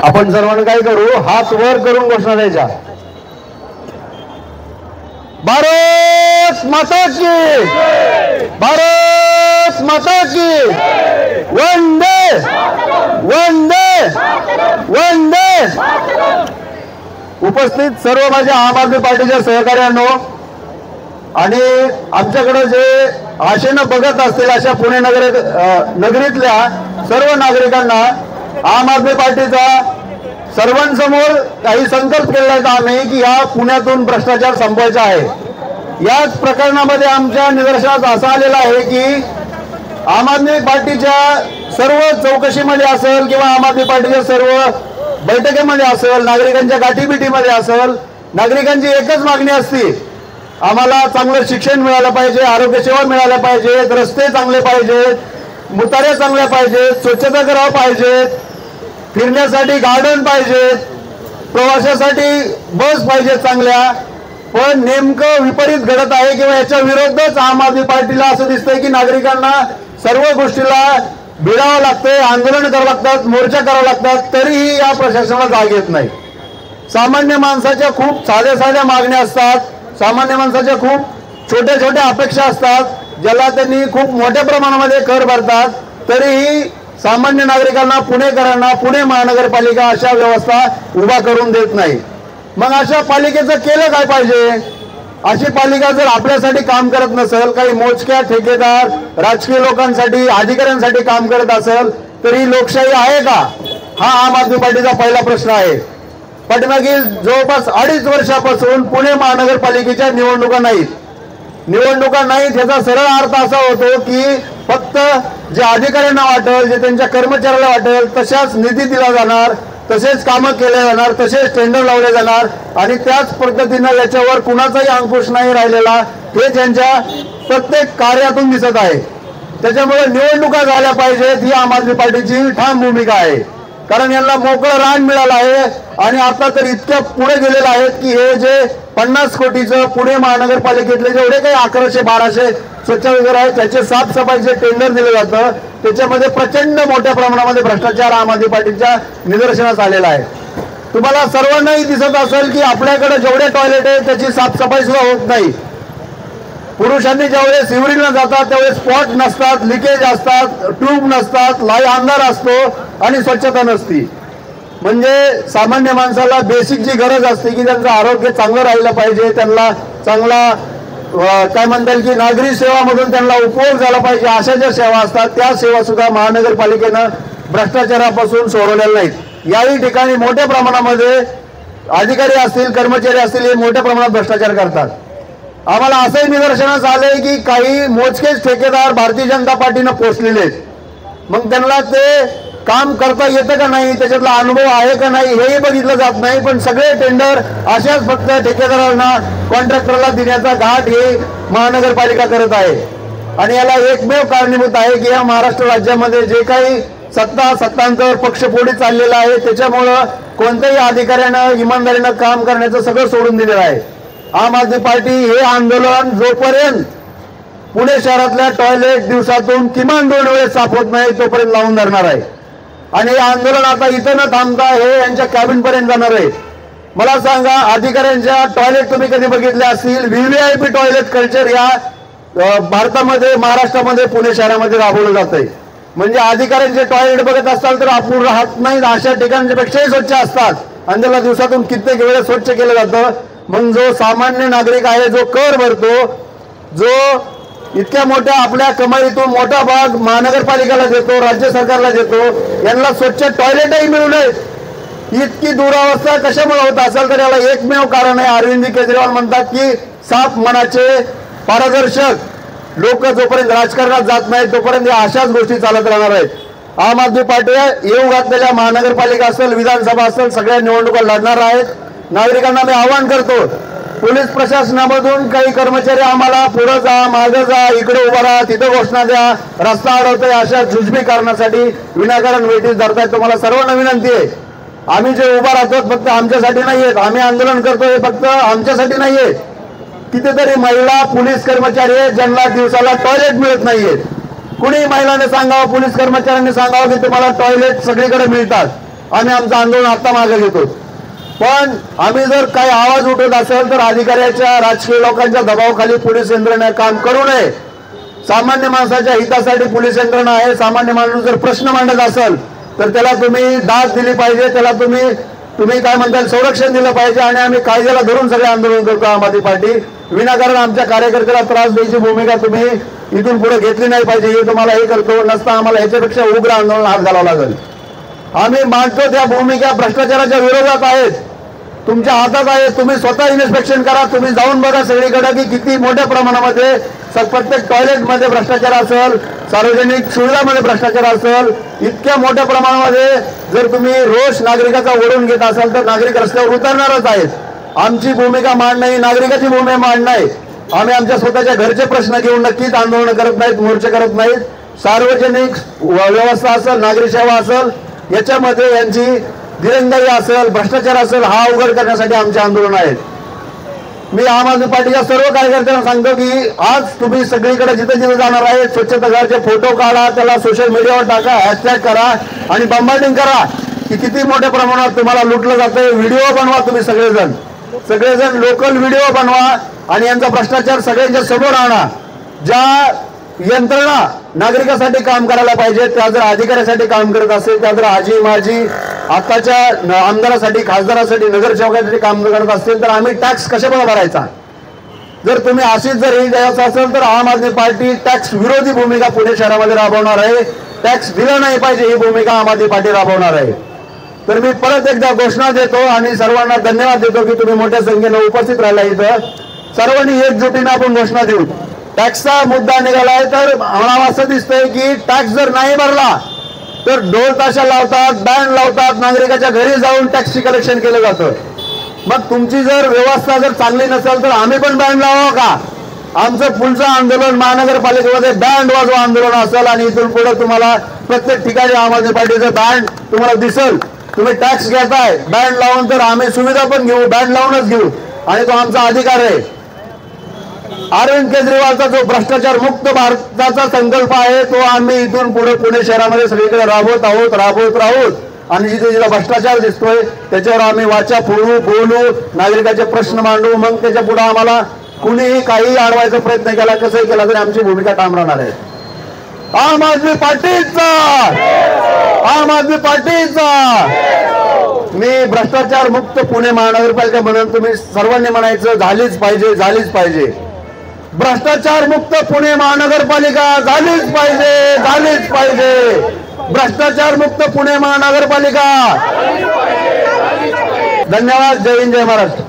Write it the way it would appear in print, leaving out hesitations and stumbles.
आपण सर्वांनी काय करू, हात वर करून घोषणा द्यायच्या। भारत माता की, भारत माता की, वंदे वंदे वंदे। उपस्थित सर्व माझ्या आम आदमी पार्टीच्या सहकार्यांनो आणि आमच्याकडे जे आशेनं बघत असतील अशा पुणे नगरीतल्या सर्व नागरिकांना आम आदमी पार्टीचा सर्वांसमोर काही संकल्प केला आहे आम्ही की या पुण्यातून भ्रष्टाचार संपवायचा आहे। याच प्रकरणामध्ये आमच्या निदर्शनास असं आलेलं आहे की आम आदमी पार्टीच्या सर्व चौकशीमध्ये असेल किंवा आम आदमी पार्टीच्या सर्व बैठकीमध्ये असेल, नागरिकांच्या गाठीबिटीमध्ये असेल, नागरिकांची एकच मागणी असते, आम्हाला चांगलं शिक्षण मिळालं पाहिजे, आरोग्य सेवा मिळाल्या पाहिजेत, रस्ते चांगले पाहिजेत, मुताऱ्या चांगल्या पाहिजेत, स्वच्छतागृह पाहिजेत, फिरण्यासाठी गार्डन पाहिजेत, प्रवासासाठी बस पाहिजेत चांगल्या। पण नेमकं विपरीत घडत आहे किंवा याच्या विरोधात आम आदमी पार्टीला असं दिसतंय की नागरिकांना सर्व गोष्टीला भिडावं लागतंय, आंदोलन करावं लागतात, मोर्चा करावं लागतात, तरीही या प्रशासनाला जाग येत नाही। सामान्य माणसाच्या खूप साध्या साध्या मागण्या असतात, सामान्य माणसाच्या खूप छोट्या छोट्या अपेक्षा असतात, ज्याला त्यांनी खूप मोठ्या प्रमाणामध्ये कर भरतात, तरीही सामान्य नागरिकांना, पुणेकरांना पुणे महानगरपालिका अशा व्यवस्था उभा करून देत नाही। मग अशा पालिकेचं केलं काय पाहिजे? अशी पालिका जर आपल्यासाठी काम करत नसेल, काही मोजक्या ठेकेदार राजकीय लोकांसाठी, अधिकाऱ्यांसाठी काम करत असेल, तर ही लोकशाही आहे का? हा आम आदमी पार्टीचा पहिला प्रश्न आहे। पाठीमागील जवळपास 2.5 वर्षापासून पुणे महानगरपालिकेच्या निवडणुका नाहीत, याचा सरळ अर्थ असा होतो की फक्त जे अधिकाऱ्यांना वाटेल, जे त्यांच्या कर्मचाऱ्याला वाटेल तशाच निधी दिला जाणार, तसेच कामं केले जाणार, तसेच टेंडर लावले जाणार आणि त्याच पद्धतीने याच्यावर कुणाचाही अंकुश नाही राहिलेला, हे त्यांच्या प्रत्येक कार्यातून दिसत आहे। त्याच्यामुळे निवडणुका झाल्या पाहिजेत ही आम आदमी पार्टीची ठाम भूमिका आहे, कारण यांना मोकळं रान मिळालं आहे आणि आता तर इतक्या पुढे गेलेलं आहे की हे जे 50 कोटीचं पुणे महानगरपालिकेतले जेवढे काही 1100-1200 स्वच्छतागृह आहेत त्याचे साफसफाईचे टेंडर दिले जातं, त्याच्यामध्ये प्रचंड मोठ्या प्रमाणामध्ये भ्रष्टाचार आम आदमी पार्टीच्या निदर्शनास आलेला आहे। तुम्हाला सर्वांनाही दिसत असेल की आपल्याकडे जेवढे टॉयलेट आहेत त्याची साफसफाई सुद्धा होत नाही। पुरुषांनी ज्यावेळेस सिव्हिलला जातात त्यावेळेस स्पॉट नसतात, लिकेज असतात, ट्यूब नसतात, अंधार असतो आणि स्वच्छता नसती। म्हणजे सामान्य माणसाला बेसिक जी गरज असते की त्यांचं आरोग्य चांगलं राहिलं पाहिजे, त्यांना चांगला काय म्हणता येईल की नागरी सेवामधून त्यांना उपयोग झाला पाहिजे, अशा ज्या सेवा असतात त्या सेवा सुद्धा महानगरपालिकेनं भ्रष्टाचारापासून सोडवलेल्या नाहीत। याही ठिकाणी मोठ्या प्रमाणामध्ये अधिकारी असतील, कर्मचारी असतील, हे मोठ्या प्रमाणात भ्रष्टाचार करतात। आम्हाला असंही निदर्शनास आलंय की काही मोजकेच ठेकेदार भारतीय जनता पार्टीनं पोचलेले आहेत, मग त्यांना ते काम करता येतं का नाही, त्याच्यातला अनुभव आहे का नाही हेही बघितलं जात नाही, पण सगळे टेंडर अशाच फक्त ठेकेदारांना, कॉन्ट्रॅक्टरला देण्याचा घाट हे महानगरपालिका करत आहे। आणि याला एकमेव कारणीभूत आहे की या महाराष्ट्र राज्यामध्ये जे काही सत्तांतर पक्षपोटी चाललेलं आहे त्याच्यामुळं कोणत्याही अधिकाऱ्यानं इमानदारीनं काम करण्याचं सगळं सोडून दिलेलं आहे। आम आदमी पार्टी हे आंदोलन जोपर्यंत पुणे शहरातल्या टॉयलेट दिवसातून किमान 2 वेळेस साफ होत नाही तोपर्यंत लावून धरणार आहे आणि हे आंदोलन आता इथं न थांबता हे यांच्या कॅबिन पर्यंत जाणार आहे। मला सांगा, अधिकाऱ्यांच्या टॉयलेट तुम्ही कधी बघितले असतील? व्हीव्हीआयपी टॉयलेट कल्चर या भारतामध्ये, महाराष्ट्रामध्ये, पुणे शहरामध्ये राबवलं जात आहे। म्हणजे अधिकाऱ्यांचे टॉयलेट बघत असाल तर अपूर्ण राहत नाही, अशा ठिकाणच्यापेक्षाही स्वच्छ असतात आणि त्याला दिवसातून कित्येक वेळेस स्वच्छ केलं जातं। मग जो सामान्य नागरिक आहे, जो कर भरतो, जो इतक्या मोठ्या आपल्या कमाईतून मोठा भाग महानगरपालिकेला देतो, राज्य सरकारला देतो, यांना स्वच्छ टॉयलेटही मिळू नये, इतकी दुरावस्था कशामुळे होत असेल तर याला एकमेव कारण आहे। अरविंद केजरीवाल म्हणतात की साफ मनाचे, पारदर्शक लोक जोपर्यंत राजकारणात जात नाही तोपर्यंत अशाच गोष्टी चालत राहणार आहेत। आम आदमी पार्टी येऊ घातलेल्या महानगरपालिका असेल, विधानसभा असेल, सगळ्या निवडणुका लढणार आहेत। नागरिकांना मी आवाहन करतो, पोलीस प्रशासनामधून काही कर्मचारी आम्हाला पुढे जा, मागे जा, इकडे उभा राहा, तिथं घोषणा द्या, रस्ता अडवतोय अशा जुजबी कारणासाठी विनाकारण वेटीस धरतायत। तुम्हाला सर्वांना विनंती आहे, आम्ही जे उभा राहतो फक्त आमच्यासाठी नाहीयेत, आम्ही आंदोलन करतोय फक्त आमच्यासाठी नाहीये। कितीतरी महिला पोलीस कर्मचारी आहेत ज्यांना दिवसाला टॉयलेट मिळत नाहीये। कुणी महिलांनी सांगावं, पोलीस कर्मचाऱ्यांनी सांगावं की तुम्हाला टॉयलेट सगळीकडे मिळतात, आम्ही आमचं आंदोलन आता मागे घेतो। पण आम्ही जर काही आवाज उठवत असेल तर अधिकाऱ्याच्या राजकीय लोकांच्या दबावाखाली पोलीस यंत्रणा काम करू नये। सामान्य माणसाच्या हितासाठी पोलीस यंत्रणा आहे। सामान्य माणूस जर प्रश्न मांडत असेल तर त्याला तुम्ही दाद दिली पाहिजे, त्याला तुम्ही काय म्हणताल संरक्षण दिलं पाहिजे। आणि आम्ही कायद्याला धरून सगळे आंदोलन करतो। आम आदमी पार्टी विनाकारण आमच्या कार्यकर्त्याला त्रास द्यायची भूमिका तुम्ही इथून पुढे घेतली नाही पाहिजे। हे तुम्हाला हे करतो नसता आम्हाला ह्याच्यापेक्षा उग्र आंदोलन हात घालावं लागेल। आम्ही मानतो त्या भूमिका भ्रष्टाचाराच्या विरोधात आहेत, तुमच्या हातात आहे। तुम्ही स्वतः इन्स्पेक्शन करा, तुम्ही जाऊन बघा सगळीकडे की किती मोठ्या प्रमाणामध्ये प्रत्येक टॉयलेटमध्ये भ्रष्टाचार असेल, सार्वजनिक सुविधामध्ये भ्रष्टाचार असेल। इतक्या मोठ्या प्रमाणामध्ये जर तुम्ही रोष नागरिकाचा ओढून घेत असाल तर नागरिक रस्त्यावर उतरणारच आहेत। आमची भूमिका मांडणं ही नागरिकाची भूमिका मांडणं आहे। आम्ही आमच्या स्वतःच्या घरचे प्रश्न घेऊन नक्कीच आंदोलन करत नाहीत, मोर्चे करत नाहीत। सार्वजनिक व्यवस्था असेल, नागरी सेवा असेल, याच्यामध्ये यांची दिरंगाई असेल, भ्रष्टाचार असेल, हा उघड करण्यासाठी आमचे आंदोलन आहेत। मी आम आदमी पार्टीच्या सर्व कार्यकर्त्यांना सांगतो की आज तुम्ही सगळीकडे जिथे जिथे जाणार आहे स्वच्छतागारचे फोटो काढा, त्याला सोशल मीडियावर टाका, हॅशटॅग करा आणि बंबार्डिंग करा की किती मोठ्या प्रमाणात तुम्हाला लुटलं जातंय। व्हिडिओ बनवा, तुम्ही सगळेजण लोकल व्हिडिओ बनवा आणि यांचा भ्रष्टाचार सगळ्यांच्या समोर आणा। ज्या यंत्रणा नागरिकांसाठी काम करायला पाहिजे त्या जर अधिकाऱ्यासाठी काम करत असेल, त्या जर आजी माजी आताच्या आमदारासाठी, खासदारासाठी, नगरसेवकांसाठी काम करत असतील तर आम्ही टॅक्स कशामुळे भरायचा? जर तुम्ही अशीच जर हे द्यायचं असेल तर आम आदमी पार्टी टॅक्स विरोधी भूमिका पुणे शहरामध्ये राबवणार आहे। टॅक्स दिला नाही पाहिजे ही भूमिका आम आदमी पार्टी राबवणार आहे। तर मी परत एकदा घोषणा देतो आणि सर्वांना धन्यवाद देतो की तुम्ही मोठ्या संख्येने उपस्थित राहिला। इथं सर्वांनी एकजुटीने आपण घोषणा देऊ। टॅक्सचा मुद्दा निघालाय तर आम्हाला असं दिसतंय की टॅक्स जर नाही भरला तर ढोल ताशा लावतात, बँड लावतात, नागरिकाच्या घरी जाऊन टॅक्सची कलेक्शन केलं जातं। मग तुमची जर व्यवस्था जर चांगली नसेल तर आम्ही पण बँड लावावं का? आमचं पुढचं आंदोलन महानगरपालिकेमध्ये बँड वाजवा आंदोलन असेल आणि इथून पुढे तुम्हाला प्रत्येक ठिकाणी आम आदमी पार्टीचं बँड तुम्हाला दिसेल। तुम्ही टॅक्स घेताय बँड लावून तर आम्ही सुविधा पण घेऊ, बँड लावूनच घेऊ आणि तो आमचा अधिकार आहे। अरविंद केजरीवालचा जो भ्रष्टाचार मुक्त भारताचा संकल्प आहे तो आम्ही इथून पुढे पुणे शहरामध्ये सगळीकडे राबवत आहोत आणि जिथे जिथे भ्रष्टाचार दिसतोय त्याच्यावर आम्ही वाचा फोडू, बोलू, नागरिकाचे प्रश्न मांडू। मग त्याच्या पुढे आम्हाला कुणीही काही अडवायचा प्रयत्न केला, कसंही केला तरी आमची भूमिका ठाम राहणार आहे। आम आदमी पार्टीचा, आम आदमी पार्टीचा। मी भ्रष्टाचार मुक्त पुणे महानगरपालिका म्हणून तुम्ही सर्वांनी म्हणायचं झालीच पाहिजे, झालीच पाहिजे। भ्रष्टाचार मुक्त पुणे महानगरपालिका झालीच पाहिजे, झालीच पाहिजे। भ्रष्टाचार मुक्त पुणे महानगरपालिका। धन्यवाद। जय हिंद, जय महाराष्ट्र।